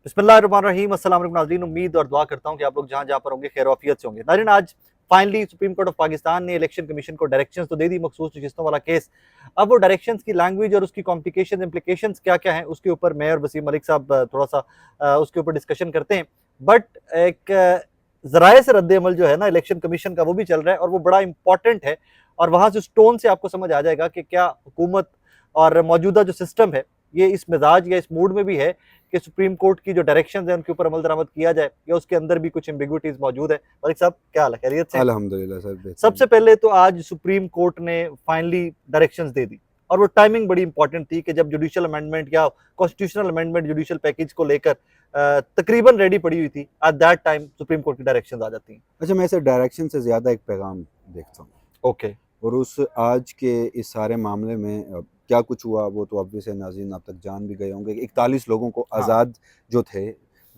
बिस्मिल्लाहिर्रहमानिर्रहीम। अस्सलाम वालेकुम नाज़रीन, उम्मीद और दुआ करता हूँ कि आप लोग जहाँ जहाँ पर होंगे खैर आफियत से होंगे। नाज़रीन, आज finally supreme court of Pakistan ने इलेक्शन कमीशन को डायरेक्शंस तो दे दी, मखसूस नशिस्तों वाला केस। अब वो डायरेक्शंस की लैंग्वेज और उसकी कॉम्प्लिकेशन इंप्लीकेशंस क्या क्या हैं, उसके ऊपर मैं और वसीम मलिक साहब थोड़ा सा उसके ऊपर डिस्कशन करते हैं। बट एक जराए से रद्द अमल जो है ना इलेक्शन कमीशन का, वो भी चल रहा है और वो बड़ा इंपॉर्टेंट है। और वहाँ से टोन से आपको समझ आ जाएगा कि क्या हुकूमत और मौजूदा जो सिस्टम है ये इस मिजाज या इस मूड में भी है कि सुप्रीम कोर्ट की जो डायरेक्शंस हैं उनके ऊपर अमल दरामद किया जाए, या उसके अंदर भी कुछ एम्बिग्विटीज मौजूद है। मलिक साहब, क्या हाल है, खैरियत से? अल्हम्दुलिल्लाह सर, बेहतरीन। सबसे पहले तो आज सुप्रीम कोर्ट ने फाइनली डायरेक्शंस दे दी, और वो टाइमिंग बड़ी इंपॉर्टेंट थी कि जब जुडिशियल अमेंडमेंट या कॉन्स्टिट्यूशनल अमेंडमेंट जुडिशियल पैकेज को लेकर तकरीबन रेडी पड़ी हुई थी, at that time supreme court की डायरेक्शंस आ जाती हैं। अच्छा, मैं सर डायरेक्शन से ज़्यादा एक पैगाम देखता हूँ, ओके। और उस आज के इस सारे मामले में क्या कुछ हुआ वो तो ऑब्वियस है, नाज़रीन आप तक जान भी गए होंगे। 41 लोगों को हाँ आज़ाद जो थे,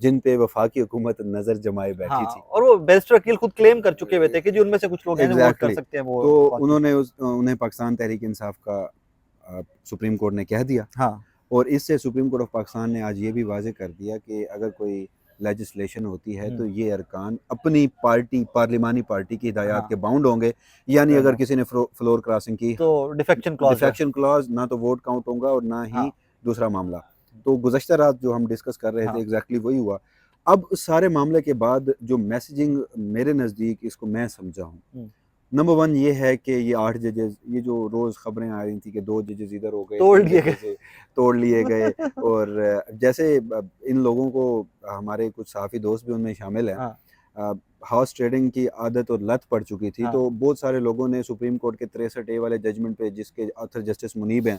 जिन पे वफाकी हुकूमत नज़र जमाए हाँ, बैठी थी। और वो बैरिस्टर वकील खुद क्लेम कर चुके हुए थे कि जी उनमें से कुछ लोग हैं जो वोट कर एग्जैक्टली सकते हैं, वो तो कॉन्स्टिट्यूशन। उन्हें पाकिस्तान तहरीक इंसाफ का सुप्रीम कोर्ट ने कह दिया, हाँ और इससे सुप्रीम कोर्ट ऑफ पाकिस्तान ने आज ये भी वाजे कर दिया कि अगर कोई लेजिस्लेशन होती है तो ये अरकान अपनी पार्टी, पार्लिमानी पार्टी की हिदायत के हाँ, बाउंड होंगे। यानी fair अगर enough। किसी ने फ्लोर क्रॉसिंग की, तो डिफेक्शन क्लॉज है। डिफेक्शन क्लॉज, ना तो वोट काउंट होगा और ना ही हाँ दूसरा मामला। तो गुज़श्ता रात जो हम डिस्कस कर रहे थे, हाँ। एग्जैक्टली वही हुआ। अब सारे मामले के बाद जो मैसेजिंग मेरे नज़दीक इसको मैं समझा हूँ, हम्म। नंबर वन ये है कि ये 8 जजेस, ये जो रोज़ खबरें आ रही थी कि 2 जजेस इधर हो गए, तोड़ 3 लिए जजेस तोड़ लिए गए, और जैसे इन लोगों को, हमारे कुछ साफ़ी दोस्त भी उनमें शामिल हैं, हाँ हॉर्स ट्रेडिंग की आदत और लत पड़ चुकी थी। हाँ। तो बहुत सारे लोगों ने सुप्रीम कोर्ट के 63A वाले जजमेंट पे, जिसके ऑथर जस्टिस मुनीब हैं,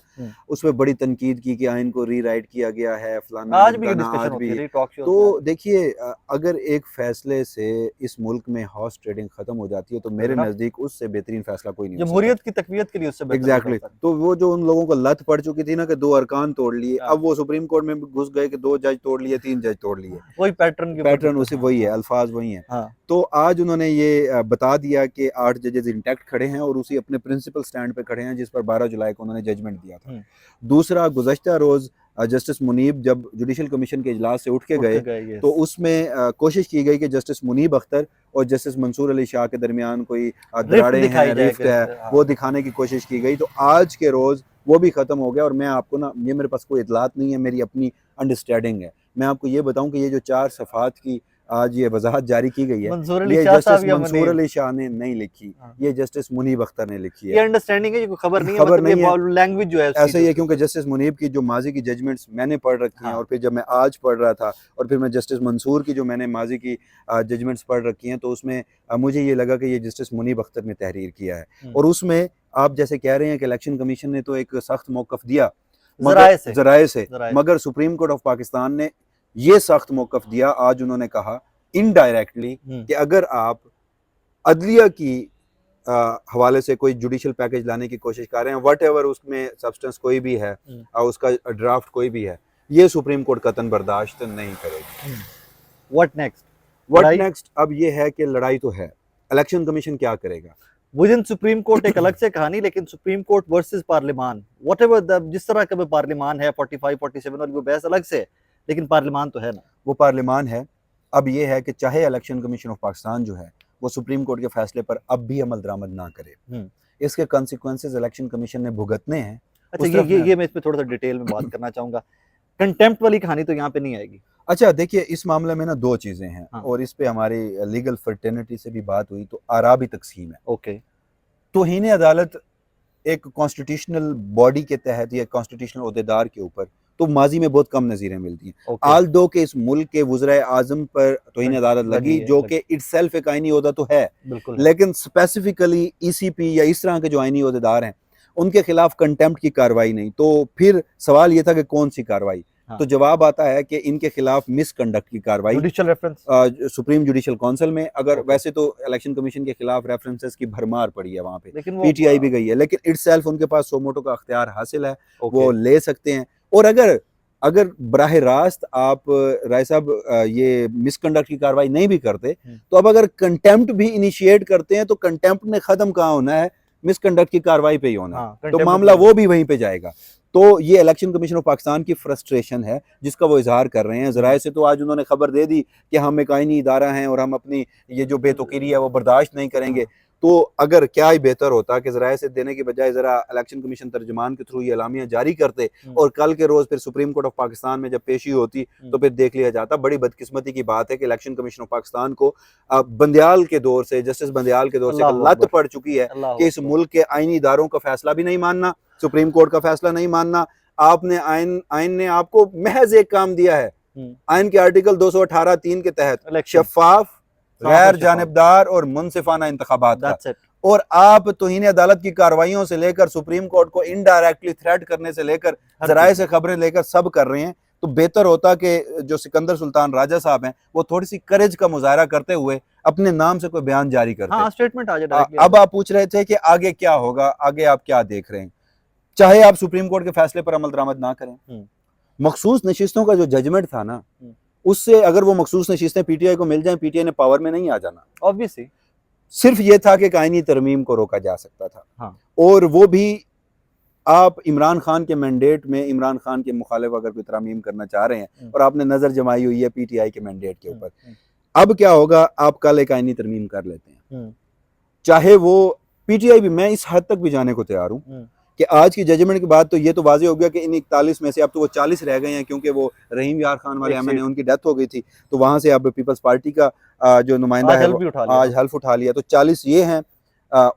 उस पर बड़ी तनकीद की कि आइन को रीराइट किया गया है, फलाना आज भी ये ढिमकाना, डिस्कशन आज होती भी। रही टॉक शोज में आज तो भी। देखिए, अगर एक फ़ैसले से इस मुल्क में हॉर्स ट्रेडिंग ख़त्म हो जाती है तो Fair मेरे enough। नज़दीक उससे बेहतरीन फ़ैसला कोई नहीं हो सकता। जमहूरियत की तकवीयत के लिए उससे बेहतर कोई एग्जैक्टली फैसला नहीं। तो वो जो उन लोगों को लत पड़ चुकी थी ना कि 2 अरकान तोड़ लिए, हाँ, अब वो सुप्रीम कोर्ट में भी घुस गए कि 2 जज तोड़ लिए, 3 जज तोड़ लिए। वही पैटर्न के ऊपर पैटर्न डिस्कस। उसी हाँ वही है, हाँ अल्फाज वही हैं। हाँ। तो आज उन्होंने ये बता दिया कि 8 जजेस इंटैक्ट खड़े हैं और उसी अपने प्रिंसिपल स्टैंड पे खड़े हैं जिस पर 12 जुलाई को उन्होंने जजमेंट दिया था। हम्म, दूसरा, गुज़श्ता रोज़ जस्टिस मुनीब जब जुडिशल कमिशन के इजलास से उठ के उठ के गए, गए, तो यस। उसमें कोशिश की गई कि जस्टिस मुनीब अख्तर और जस्टिस मंसूर अली शाह के दरमियान कोई रिफ्ट दराड़ें दिखाई हैं, जाए रिफ्ट कि है, हाँ। वो दिखाने की कोशिश की गई। तो आज के रोज़ वो भी ख़त्म हो गया, और मैं आपको ना, ये मेरे पास कोई इतलात नहीं है, मेरी अपनी अंडरस्टैंडिंग है। मैं आपको ये बताऊं कि ये जो 4 सफ़ात की आज ये वजाहत जारी की गई है, मंसूर अली ये शाह साहब जस्टिस या मंसूर मुनीब? अली शाह ने नहीं लिखी, हाँ। ये जस्टिस मुनीब अख्तर ने लिखी ये है। अंडरस्टैंडिंग है, ये कोई खबर ये नहीं है, खबर मतलब ये नहीं है, लैंग्वेज जो है उसकी ऐसा ही जो। है, क्योंकि जस्टिस मुनीब की जो माजी की जजमेंट्स मैंने पढ़ रखी हैं, हाँ। और फिर जब मैं आज पढ़ रहा था, और फिर मैं जस्टिस मंसूर की जो मैंने माजी की जजमेंट्स पढ़ रखी हैं, तो उसमें मुझे ये लगा कि ये जस्टिस मुनीब अख्तर ने तहरीर किया है। और उसमें आप जैसे कह रहे हैं कि इलेक्शन कमीशन ने तो एक सख्त मौक़िफ़ दिया, मगर जराए से। ज़राए से, जराए से। मगर सुप्रीम कोर्ट ऑफ पाकिस्तान ने ये सख्त मौक़िफ़ दिया। आज उन्होंने कहा इनडायरेक्टली कि अगर आप अदलिया की हवाले से कोई जुडिशल पैकेज लाने की कोशिश कर रहे हैं, वट एवर उसमें सब्सटेंस कोई भी है, उसका ड्राफ्ट कोई भी है, ये सुप्रीम कोर्ट कतन बर्दाश्त नहीं करेगी। What next? व्हाट लड़ाई नेक्स्ट? अब ये है कि लड़ाई तो है, इलेक्शन कमीशन क्या करेगा? विद इन सुप्रीम कोर्ट एक अलग से कहानी, लेकिन supreme court versus parliament, what ever जिस तरह का भी पार्लिमान है 45 47 और वो बहस अलग से है, लेकिन पार्लिमान तो है ना। वो पार्लिमान है। अब ये है कि चाहे इलेक्शन कमीशन ऑफ पाकिस्तान जो है वो सुप्रीम कोर्ट के फैसले पर अब भी अमल दरामद ना करे, इसके कंसिक्वेंसेस इलेक्शन कमीशन ने भुगतने हैं। अच्छा, ये मैं इस पे थोड़ा सा डिटेल में बात करना चाहूंगा। कंटेम्प्ट वाली कहानी तो यहाँ पे नहीं आएगी। अच्छा देखिए, इस मामले में ना 2 चीज़ें हैं, हाँ। और इस पे हमारी लीगल फर्टेनिटी से भी बात हुई, तो आरा भी तकसीम है। ओके। तौहीन अदालत एक कॉन्स्टिट्यूशनल बॉडी के तहत या कॉन्स्टिट्यूशनल ओहदेदार के ऊपर तो माजी में बहुत कम नज़ीरें मिलती हैं। ओके। आल दो के इस मुल्क के वज़ीर आज़म पर तौहीन अदालत लगी, जो कि इटसेल्फ एक आईनी ओहदा तो है, बिल्कुल। लेकिन स्पेसिफिकली ईसीपी या इस तरह के जो आईनी ओहदेदार हैं उनके खिलाफ कंटेम्प्ट की कार्रवाई नहीं। तो फिर सवाल ये था कि कौन सी कार्रवाई? हाँ। तो जवाब आता है कि इनके खिलाफ मिसकंडक्ट की कार्रवाई judicial reference supreme judicial council में। अगर ओके। वैसे तो इलेक्शन कमीशन के खिलाफ रेफरेंसेस की भरमार पड़ी है वहाँ पे, लेकिन वो पीटीआई भी गई है, लेकिन इटसेल्फ उनके पास सोमोटो का अख्तियार हासिल है, ओके। वो ले सकते हैं। और अगर अगर बराह रास्त आप राय साहब ये मिसकंडक्ट की कार्रवाई नहीं भी करते, तो अब अगर कंटेम्प्ट भी इनिशिएट करते हैं तो कंटेम्प्ट ने ख़त्म कहाँ होना है? मिसकंडक्ट की कार्रवाई पे ही होना है। हाँ, तो contempt मामला में- वो भी वहीं पे जाएगा। तो ये इलेक्शन कमीशन ऑफ पाकिस्तान की फ्रस्ट्रेशन है जिसका वो इजहार कर रहे हैं। जराए से तो आज उन्होंने खबर दे दी कि हम एक आईनी इदारा हैं और हम अपनी ये जो बेतुकीरी है वो बर्दाश्त नहीं करेंगे। तो अगर क्या ही बेहतर होता कि जराए से देने के बजाय जरा इलेक्शन कमीशन तर्जुमान के थ्रू ये एलामिया जारी करते और कल के रोज फिर सुप्रीम कोर्ट ऑफ पाकिस्तान में जब पेशी होती तो फिर देख लिया जाता। बड़ी बदकिस्मती की बात है कि इलेक्शन कमीशन ऑफ पाकिस्तान को बंदयाल के दौर से, जस्टिस बंदयाल के दौर से अल्लाह लत अकबर। पड़ चुकी है अल्लाह कि इस अकबर। मुल्क के आईनी इदारों का फैसला भी नहीं मानना, सुप्रीम कोर्ट का फैसला नहीं मानना। आपने आइन ने आपको महज एक काम दिया है, आइन के आर्टिकल 218(3) के तहत Election। शफाफ, और गैर शफाफ। जानिबदार और मुनसिफाना इंतखाबात का। That's it। और आप तौहीन अदालत की कार्रवाइयों से लेकर सुप्रीम कोर्ट को इनडायरेक्टली थ्रेट करने से लेकर हर जराए चीज़। से खबरें लेकर सब कर रहे हैं। तो बेहतर होता कि जो सिकंदर सुल्तान राजा साहब हैं वो थोड़ी सी करेज का मुजाहरा करते हुए अपने नाम से कोई बयान जारी करते। हाँ, स्टेटमेंट आ जाए डायरेक्टली। अब आप पूछ रहे थे कि आगे क्या होगा, आगे आप क्या देख रहे हैं। चाहे आप सुप्रीम कोर्ट के फैसले पर अमल दरामद ना करें, मखसूस नशिस्तों का जो जजमेंट था ना, उससे अगर वो मखसूस नशिस्तें पीटीआई को मिल जाएं, पीटीआई ने पावर में नहीं आ जाना। ऑब्वियसली। सिर्फ ये था कि कायनी तरमीम को रोका जा सकता था। हाँ। और वो भी आप इमरान खान के मैंडेट में, इमरान खान के मुखालिफ अगर कोई तरमीम करना चाह रहे हैं और आपने नजर जमाई हुई है पीटीआई के मैंडेट के ऊपर, अब क्या होगा, आप कल एक आईनी तरमीम कर लेते हैं, चाहे वो पीटीआई भी, मैं इस हद तक भी जाने को तैयार हूँ कि आज की जजमेंट के बाद तो ये तो वाज़ेह हो गया कि इन 41 में से अब तो वो 40 रह गए हैं, क्योंकि वो रहीम यार खान वाले एमएनए उनकी डेथ हो गई थी, तो वहां से अब पीपल्स पार्टी का जो नुमाइंदा है आज हल्फ उठा लिया। तो 40 ये हैं,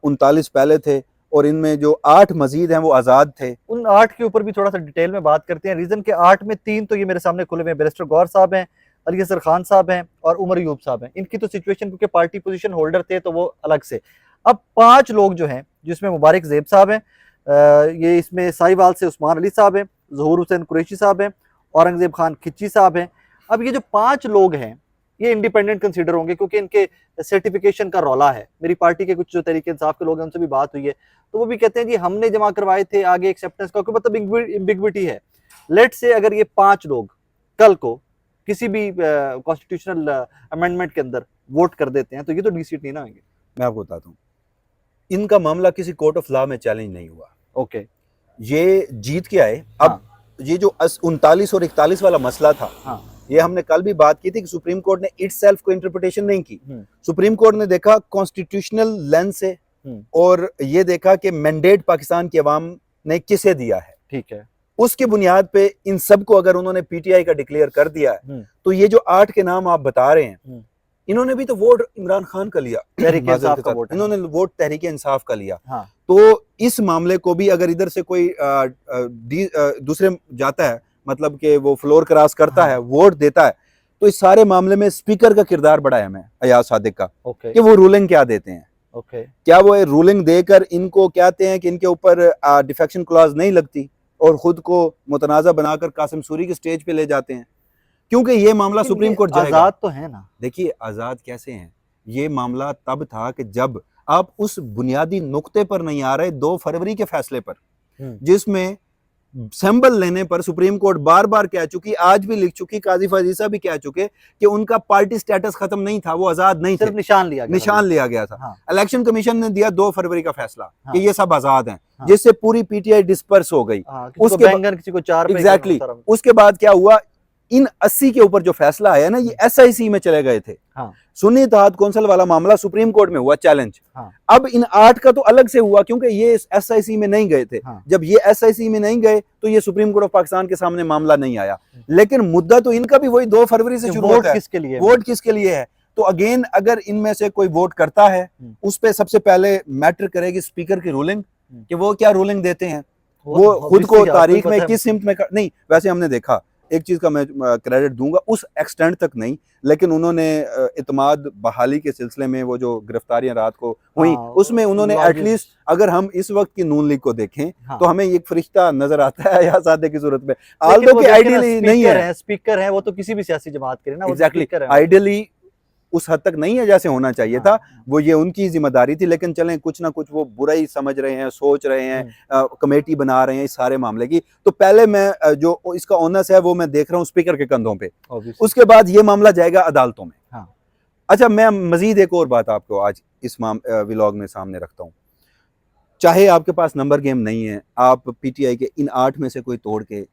39 पहले थे और इनमें जो 8 मजीद हैं वो आज़ाद थे। उन 8 के ऊपर भी थोड़ा सा डिटेल में बात करते हैं। रीजन के 8 में 3 तो ये मेरे सामने खुले हुए हैं, बैरिस्टर गौर साहब हैं, अली असगर खान साहब हैं और उमर यूब साहब हैं। इनकी तो सिचुएशन, क्योंकि पार्टी पोजीशन होल्डर थे तो वो अलग से। अब 5 लोग जो हैं, जिसमें मुबारक ज़ेब साहब हैं, ये इसमें साहिवाल से उस्मान अली साहब हैं, ज़हूर हुसैन कुरैशी साहब हैं, औरंगजेब खान खिच्ची साहब हैं। अब ये जो 5 लोग हैं ये इंडिपेंडेंट कंसीडर होंगे क्योंकि इनके सर्टिफिकेशन का रौला है। मेरी पार्टी के कुछ जो तरीके इंसाफ के लोग हैं उनसे भी बात हुई है, तो वो भी कहते हैं जी हमने जमा करवाए थे, आगे एक्सेप्टेंस का मतलब एम्बिग्विटी है। लेट से अगर ये 5 लोग कल को किसी भी कॉन्स्टिट्यूशनल अमेंडमेंट के अंदर वोट कर देते हैं तो ये तो डीसीट नहीं ना होंगे। मैं आपको बताता हूँ, इनका मामला किसी कोर्ट ऑफ लॉ में चैलेंज नहीं हुआ। ओके, ये जीत के आए। अब ये जो 39 और 41 वाला मसला था, ये हमने कल भी बात की थी कि सुप्रीम कोर्ट ने इटसेल्फ को इंटरप्रिटेशन नहीं की। सुप्रीम कोर्ट ने देखा कॉन्स्टिट्यूशनल लेंस से और ये देखा कि मैंडेट पाकिस्तान की अवाम ने किसे दिया है। ठीक है, उसके बुनियाद पे इन सबको अगर उन्होंने पीटीआई का डिक्लेयर कर दिया है, तो ये जो 8 के नाम आप बता रहे हैं, इन्होंने भी तो वोट इमरान खान का लिया, तहरीक इंसाफ का वोट, इन्होंने वोट तहरीक इंसाफ का लिया। हाँ। तो इस मामले को भी अगर इधर से कोई दूसरे जाता है, मतलब कि वो फ्लोर क्रॉस करता है, वोट देता है, तो इस सारे मामले में स्पीकर का किरदार बड़ा अहम है, अयाज सादिक का, कि वो रूलिंग क्या देते हैं। क्या वो रूलिंग देकर इनको कहते हैं कि इनके ऊपर डिफेक्शन क्लॉज नहीं लगती और खुद को मुतनाज़ा बनाकर कासिम सूरी के स्टेज पे ले जाते हैं, क्योंकि ये मामला सुप्रीम कोर्ट जाएगा। आजाद तो है ना। देखिए आजाद कैसे हैं, ये मामला तब था कि जब आप उस बुनियादी नुक्ते पर नहीं आ रहे 2 फरवरी के फैसले पर, जिसमें सैंबल लेने पर सुप्रीम कोर्ट बार बार कह चुकी, आज भी लिख चुकी, काजी फजीसा भी कह चुके कि उनका पार्टी स्टेटस खत्म नहीं था, वो आजाद नहीं थे, निशान लिया गया था। हाँ। इलेक्शन कमीशन ने दिया 2 फरवरी का फैसला, हाँ, कि ये सब आजाद हैं, हाँ, जिससे पूरी पीटीआई डिस्पर्स हो गई। हाँ, उसके बैंगन, किसी को 4 एग्जैक्टली। उसके बाद क्या हुआ, इन 80 के ऊपर जो फैसला आया ना, ये एसआईसी में चले गए थे। हाँ। सुन्नी इत्तेहाद कौंसिल वाला मामला सुप्रीम कोर्ट में हुआ चैलेंज। हाँ। अब इन 8 का तो अलग से हुआ क्योंकि ये एसआईसी में नहीं गए थे। हाँ। जब ये एसआईसी में नहीं गए तो ये सुप्रीम कोर्ट ऑफ पाकिस्तान के सामने मामला नहीं आया, लेकिन मुद्दा तो इनका भी वही 2 फरवरी से शुरू होता है। वोट किसके लिए है? तो अगेन अगर इनमें से कोई वोट करता है, उस पर सबसे पहले मैटर करेगी स्पीकर की रूलिंग, कि वो क्या रूलिंग देते हैं, वो खुद को तारीख में किस सिमत में नहीं। वैसे हमने देखा, एक चीज का मैं क्रेडिट दूंगा, उस एक्सटेंट तक नहीं, लेकिन उन्होंने इत्माद बहाली के सिलसिले में वो जो गिरफ्तारियां रात को हुई, उसमें उन्होंने एटलीस्ट, अगर हम इस वक्त की नून लीग को देखें, तो हमें एक फरिश्ता नजर आता है या सादे की सूरत में, आल्दो के आइडियली नहीं है, स्पीकर है वो तो किसी भी सियासी जमात के ना, एग्जैक्टली आइडियली उस हद तक नहीं है जैसे होना चाहिए था। वो ये उनकी जिम्मेदारी थी, लेकिन चलें कुछ ना कुछ वो बुरा ही समझ रहे हैं, सोच रहे हैं, कमेटी बना रहे हैं इस सारे मामले की। तो पहले मैं जो इसका ओनस है वो मैं देख रहा हूँ स्पीकर के कंधों पे, उसके बाद ये मामला जाएगा अदालतों में। हाँ। अच्छा, मैं मजीद एक और बात आपको आज इस व्लॉग में सामने रखता हूँ। चाहे आपके पास नंबर गेम नहीं है, आप पीटीआई के इन 8 में से कोई तोड़ के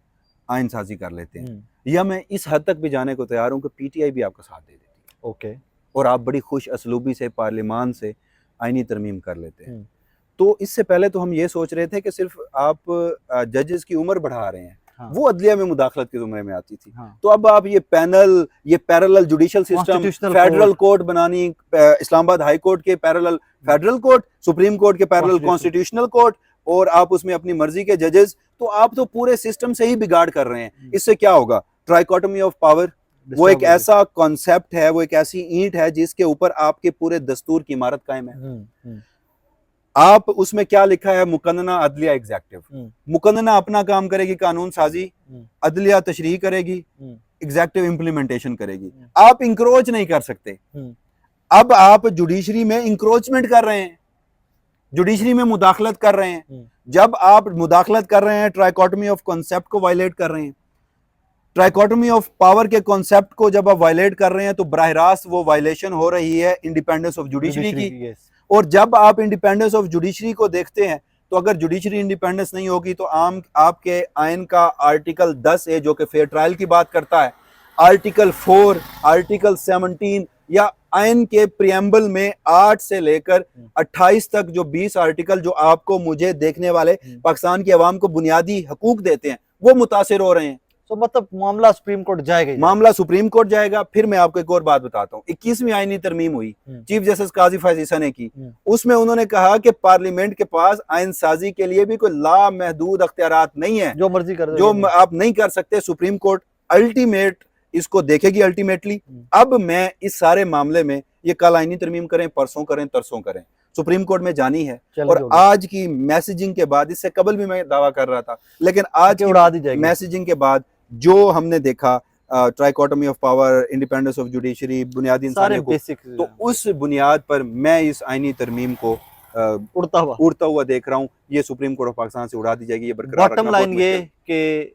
आइन साजी कर लेते हैं, या मैं इस हद तक भी जाने को तैयार हूं कि पीटीआई भी आपका साथ दे देती है, ओके, और आप बड़ी खुश असलूबी से पार्लियामान से आईनी तरमीम कर लेते हैं। तो इससे पहले तो हम ये सोच रहे थे कि सिर्फ आप जजेस की उम्र बढ़ा रहे हैं, हाँ। वो अदलिया में मुदाखलत की जुमरे में आती थी। हाँ। तो अब आप ये पैनल, ये parallel judicial system, Constitutional federal court बनानी, इस्लामाबाद हाई कोर्ट के parallel federal court, supreme court के पैरेलल कॉन्स्टिट्यूशनल कोर्ट, और आप उसमें अपनी मर्जी के जजेस, तो आप तो पूरे सिस्टम से ही बिगाड़ कर रहे हैं। इससे क्या होगा? ट्राइकोटमी ऑफ पावर, वो एक ऐसा कॉन्सेप्ट है, वो एक ऐसी ईंट है जिसके ऊपर आपके पूरे दस्तूर की इमारत कायम है। आप उसमें क्या लिखा है? मुकन्नना अदलिया एग्जेक्टिव, मुकन्नना अपना काम करेगी, कानून साजी, अदलिया तशरीह करेगी, एग्जेक्टिव इंप्लीमेंटेशन करेगी। आप इंक्रोच नहीं कर सकते। अब आप जुडिशरी में इंक्रोचमेंट कर रहे हैं, जुडिशरी में मुदाखलत कर रहे हैं। जब आप मुदाखलत कर रहे हैं, ट्राइकोटमी ऑफ कॉन्सेप्ट को वायलेट कर रहे हैं। ट्राइकोटमी ऑफ पावर के कॉन्सेप्ट को जब आप वायलेट कर रहे हैं, तो बराह रास्त वो वायलेशन हो रही है इंडिपेंडेंस ऑफ जुडिशरी की। और जब आप इंडिपेंडेंस ऑफ जुडिशरी को देखते हैं, तो अगर जुडिशरी इंडिपेंडेंस नहीं होगी, तो आपके आइन का आर्टिकल 10A जो कि फेयर ट्रायल की बात करता है, आर्टिकल 4, आर्टिकल 17, या आइन के प्रियम्बल में 8 से लेकर 28 तक जो 20 आर्टिकल जो आपको, मुझे, देखने वाले पाकिस्तान की आवाम को बुनियादी हकूक देते हैं, वो मुतासिर हो रहे हैं। तो मतलब मामला सुप्रीम कोर्ट जाएगा, मामला सुप्रीम कोर्ट जाएगा। फिर मैं आपको एक और बात बताता हूँ, 21वीं आईनी तरमीम हुई, चीफ जस्टिस काजी फैज ईसा ने की। उसमें उन्होंने कहा कि पार्लियामेंट के पास आइन साजी के लिए भी कोई लामहदूद अख्तियारात नहीं है, जो मर्जी कर, जो आप नहीं कर सकते। सुप्रीम कोर्ट अल्टीमेट इसको देखेगी अल्टीमेटली। अब मैं इस सारे मामले में, ये कल आईनी तरमीम करें, परसों करें, तरसों करें, सुप्रीम कोर्ट में जानी है। और आज की मैसेजिंग के बाद, इससे कबल भी मैं दावा कर रहा था, लेकिन आज की मैसेजिंग के बाद जो हमने देखा, trichotomy of power, independence of judiciary, बुनियादी इंसानी हकूक, तो उस बुनियाद पर मैं इस आईनी तरमीम को उड़ता हुआ देख रहा हूँ। ये सुप्रीम कोर्ट ऑफ पाकिस्तान से उड़ा दी जाएगी। ये बरकरार बॉटम लाइन ये कि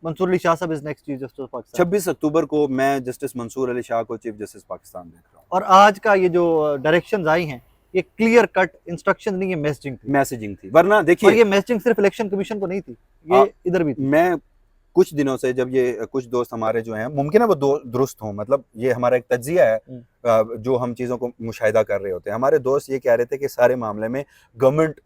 मंसूर अली शाह साहब is next chief justice Pakistan. 26 अक्टूबर को मैं जस्टिस मंसूर अली शाह को चीफ जस्टिस पाकिस्तान देख रहा हूँ। और आज का ये जो डायरेक्शंस आई हैं, ये क्लियर कट इंस्ट्रक्शन नहीं है, मैसेजिंग थी। वरना देखिए, ये मैसेजिंग सिर्फ इलेक्शन कमीशन को नहीं थी, ये इधर भी थी। मैं कुछ दिनों से, जब ये कुछ दोस्त हमारे जो हैं, मुमकिन है वो दुरुस्त हों, मतलब ये हमारा एक तज्जिया है, जो हम चीज़ों को मुशाहिदा कर रहे होते हैं। हमारे दोस्त ये कह रहे थे कि सारे मामले में गवर्नमेंट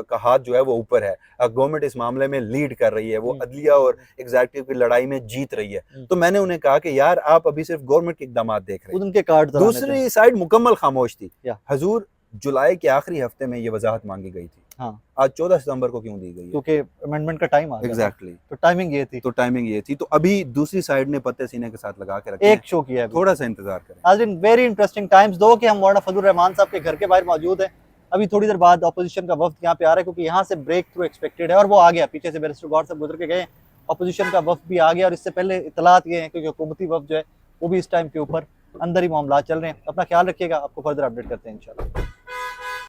का हाथ जो है वो ऊपर है, गवर्नमेंट इस मामले में लीड कर रही है, वो अदलिया और एग्जीक्यूटिव की लड़ाई में जीत रही है। तो मैंने उन्हें कहा कि यार, आप अभी सिर्फ गवर्नमेंट के इकदाम देख रहे हैं, उनके कार्ड। दूसरी साइड मुकम्मल खामोश थी। हजूर, जुलाई के आखिरी हफ्ते में ये वजाहत मांगी गई थी। हाँ। आज 14 सितंबर को क्यों दी गई है? क्योंकि अमेंडमेंट का टाइम आ गया। एग्जैक्टली। तो टाइमिंग ये थी। तो अभी दूसरी साइड ने पत्ते सीने के साथ लगा के रखा, एक शो किया है, थोड़ा सा इंतजार करें। आज इन वेरी इंटरेस्टिंग टाइम्स। दो कि हम मौलाना फजलुर रहमान साहब के घर के बाहर मौजूद हैं। अभी थोड़ी देर बाद ऑपोजिशन का वफ्द यहाँ पे आ रहा है, क्योंकि यहाँ से ब्रेक थ्रू एक्सपेक्टेड है, और वो आ गया। पीछे से बैरिस्टर गौर साहब गुजर के गए, ऑपोजिशन का वफ्द भी आ गया, और इससे पहले इतलात ये है क्योंकि हुकूमती वफ्द जो है वो भी इस टाइम के ऊपर अंदर ही मामला चल रहे हैं। अपना ख्याल रखिएगा, आपको फर्दर अपडेट करते हैं इंशाल्लाह।